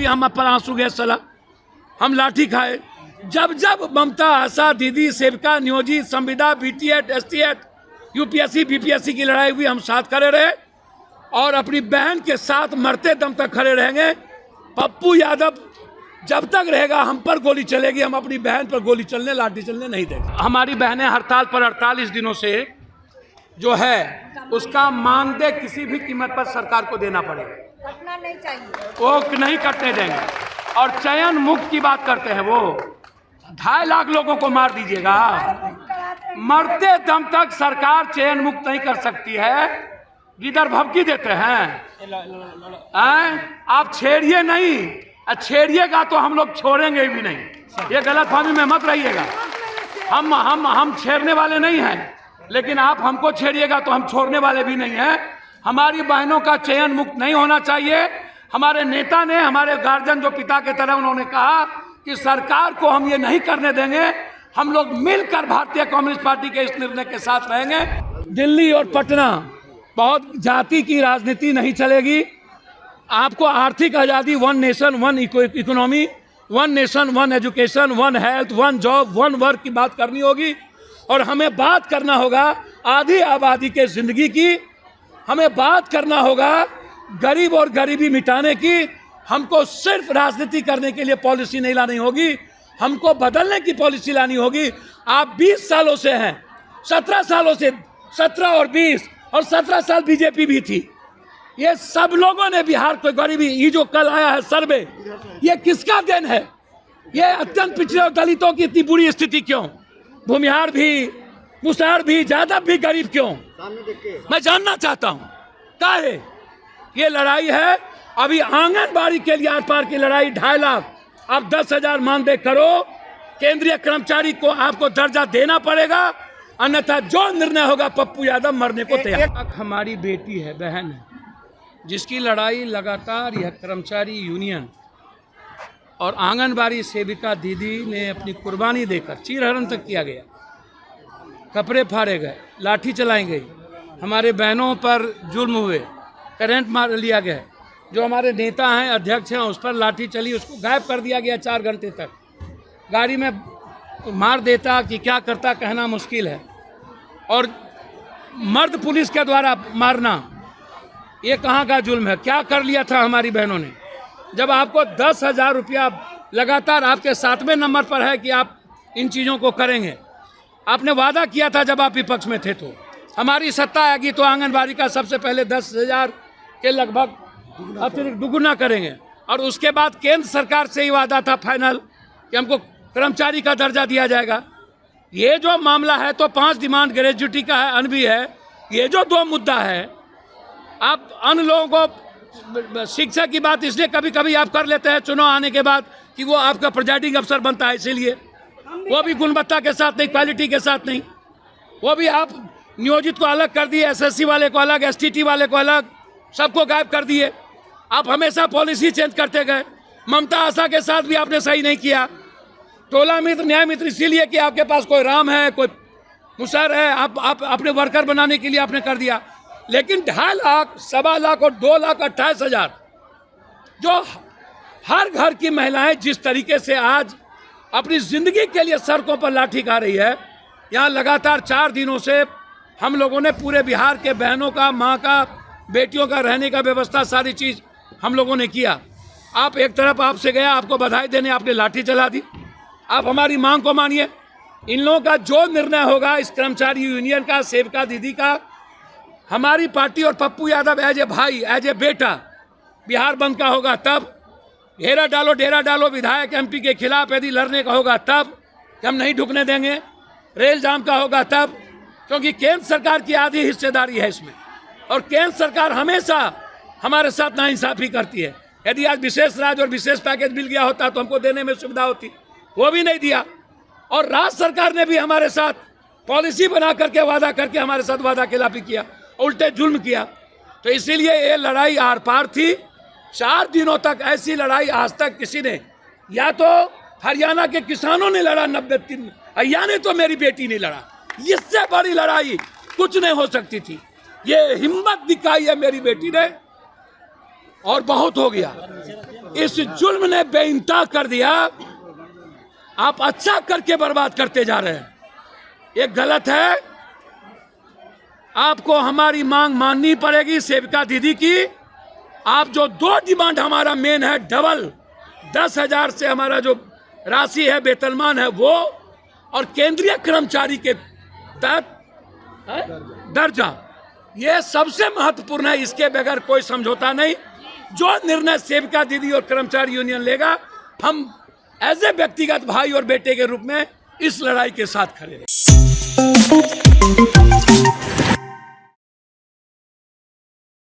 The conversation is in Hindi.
भी हम पर आंसू गए, सला हम लाठी खाए। जब जब ममता, आशा दीदी, सेविका, नियोजित, संविदा, बीटीएट, एसटीएट, यूपीएससी, बीपीएससी की लड़ाई हुई, हम साथ खड़े रहे और अपनी बहन के साथ मरते दम तक खड़े रहेंगे। पप्पू यादव जब तक रहेगा हम पर गोली चलेगी, हम अपनी बहन पर गोली चलने, लाठी चलने नहीं देंगे। हमारी बहनें हड़ताल पर 48 दिनों से जो है उसका मानदेय किसी भी कीमत पर सरकार को देना पड़ेगा, कटना नहीं चाहिए, वो नहीं कटने देंगे। और चयन मुक्त की बात करते हैं, वो 2.5 लाख लोगों को मार दीजिएगा, मरते दम तक सरकार चयन मुक्त नहीं कर सकती है। जिधर भभकी देते हैं आप छेड़िए नहीं, छेड़िएगा तो हम लोग छोड़ेंगे भी नहीं, ये गलतफहमी में मत रहिएगा। हम छेड़ने वाले नहीं हैं, लेकिन आप हमको छेड़िएगा तो हम छोड़ने वाले भी नहीं हैं। हमारी बहनों का चयन मुक्त नहीं होना चाहिए। हमारे नेता ने, हमारे गार्जियन जो पिता के तरह, उन्होंने कहा कि सरकार को हम ये नहीं करने देंगे, हम लोग मिलकर भारतीय कम्युनिस्ट पार्टी के इस निर्णय के साथ रहेंगे। दिल्ली और पटना बहुत जाति की राजनीति नहीं चलेगी। आपको आर्थिक आज़ादी, 1 nation 1 economy, 1 nation 1 education, 1 health, 1 job, 1 work की बात करनी होगी। और हमें बात करना होगा आधी आबादी के जिंदगी की, हमें बात करना होगा गरीब और गरीबी मिटाने की। हमको सिर्फ राजनीति करने के लिए पॉलिसी नहीं लानी होगी, हमको बदलने की पॉलिसी लानी होगी। आप 20 सालों से हैं, 17 सालों से, 17 और 20 और 17 साल बीजेपी भी थी। ये सब लोगों ने बिहार को गरीबी, ये जो कल आया है सर्वे, ये किसका देन है? ये अत्यंत पिछड़े और दलितों की इतनी बुरी स्थिति क्यों? भूमिहार भी, मुसहर भी, यादव भी गरीब क्यों? मैं जानना चाहता हूँ काहे ये लड़ाई है। अभी आंगनबाड़ी के लिए आर पार की लड़ाई, 2.5 लाख, अब 10,000 मानदेय करो, केंद्रीय कर्मचारी को आपको दर्जा देना पड़ेगा, अन्यथा जो निर्णय होगा पप्पू यादव मरने को तैयार। हमारी बेटी है, बहन है, जिसकी लड़ाई लगातार यह कर्मचारी यूनियन और आंगनबाड़ी सेविका दीदी ने अपनी कुर्बानी देकर चीरहरण तक किया गया, कपड़े फाड़े गए, लाठी चलाई गई, हमारे बहनों पर जुल्म हुए, करंट मार लिया गया, जो हमारे नेता हैं, अध्यक्ष हैं, उस पर लाठी चली, उसको गायब कर दिया गया 4 घंटे तक, गाड़ी में मार देता कि क्या करता कहना मुश्किल है। और मर्द पुलिस के द्वारा मारना, ये कहाँ का जुल्म है? क्या कर लिया था हमारी बहनों ने? जब आपको 10,000 रुपया लगातार आपके 7वें नंबर पर है कि आप इन चीज़ों को करेंगे, आपने वादा किया था जब आप विपक्ष में थे, तो हमारी सत्ता आएगी तो आंगनबाड़ी का सबसे पहले 10,000 के लगभग अतिरिक्त दुगुना करेंगे। और उसके बाद केंद्र सरकार से ही वादा था फाइनल कि हमको कर्मचारी का दर्जा दिया जाएगा। ये जो मामला है तो 5 डिमांड ग्रेजुटी का है, अन भी है। ये जो 2 मुद्दा है, आप अन्य लोगों को शिक्षा की बात इसलिए कभी कभी आप कर लेते हैं चुनाव आने के बाद कि वो आपका प्रिजाइडिंग अफसर बनता है, इसीलिए वो भी गुणवत्ता के साथ नहीं, क्वालिटी के साथ नहीं, वो भी आप नियोजित को अलग कर दिए, एसएससी वाले को अलग, एसटीटी वाले को अलग, सबको गायब कर दिए। आप हमेशा पॉलिसी चेंज करते गए। ममता आशा के साथ भी आपने सही नहीं किया। टोला मित्र, न्याय मित्र इसीलिए कि आपके पास कोई राम है, कोई मुसहर है, आप अपने वर्कर बनाने के लिए आपने कर दिया। लेकिन 2.5 लाख, 1.25 लाख और 2,28,000 जो हर घर की महिलाएं जिस तरीके से आज अपनी जिंदगी के लिए सड़कों पर लाठी खा रही है, यहाँ लगातार 4 दिनों से हम लोगों ने पूरे बिहार के बहनों का, माँ का, बेटियों का रहने का व्यवस्था, सारी चीज़ हम लोगों ने किया। आप एक तरफ आपसे गया, आपको बधाई देने आपने लाठी चला दी। आप हमारी मांग को मानिए। इन लोगों का जो निर्णय होगा, इस कर्मचारी यूनियन का, सेविका दीदी का, हमारी पार्टी और पप्पू यादव एज ए भाई, एज ए बेटा, बिहार बंद का होगा तब, डेरा डालो विधायक एमपी के खिलाफ यदि लड़ने का होगा तब, हम नहीं ढुकने देंगे। रेल जाम का होगा तब, क्योंकि केंद्र सरकार की आधी हिस्सेदारी है इसमें, और केंद्र सरकार हमेशा हमारे साथ नाइंसाफी करती है। यदि आज विशेष राज्य और विशेष पैकेज मिल गया होता तो हमको देने में सुविधा होती, वो भी नहीं दिया। और राज्य सरकार ने भी हमारे साथ पॉलिसी बना करके, वादा करके हमारे साथ वादा खिलाफी किया, उल्टे जुल्म किया। तो इसीलिए ये लड़ाई आर पार थी। 4 दिनों तक ऐसी लड़ाई आज तक किसी ने, या तो हरियाणा के किसानों ने लड़ा 93, या नहीं तो मेरी बेटी ने लड़ा। इससे बड़ी लड़ाई कुछ नहीं हो सकती थी। ये हिम्मत दिखाई है मेरी बेटी ने, और बहुत हो गया। इस जुल्म ने बेइंतहा कर दिया। आप अच्छा करके बर्बाद करते जा रहे हैं, ये गलत है। आपको हमारी मांग माननी पड़ेगी सेविका दीदी की। आप जो 2 डिमांड हमारा मेन है, डबल 10,000 से हमारा जो राशि है वेतनमान है वो, और केंद्रीय कर्मचारी के तहत दर्जा, ये सबसे महत्वपूर्ण है। इसके बगैर कोई समझौता नहीं। जो निर्णय सेविका दीदी और कर्मचारी यूनियन लेगा, हम एज ए व्यक्तिगत भाई और बेटे के रूप में इस लड़ाई के साथ खड़े हैं।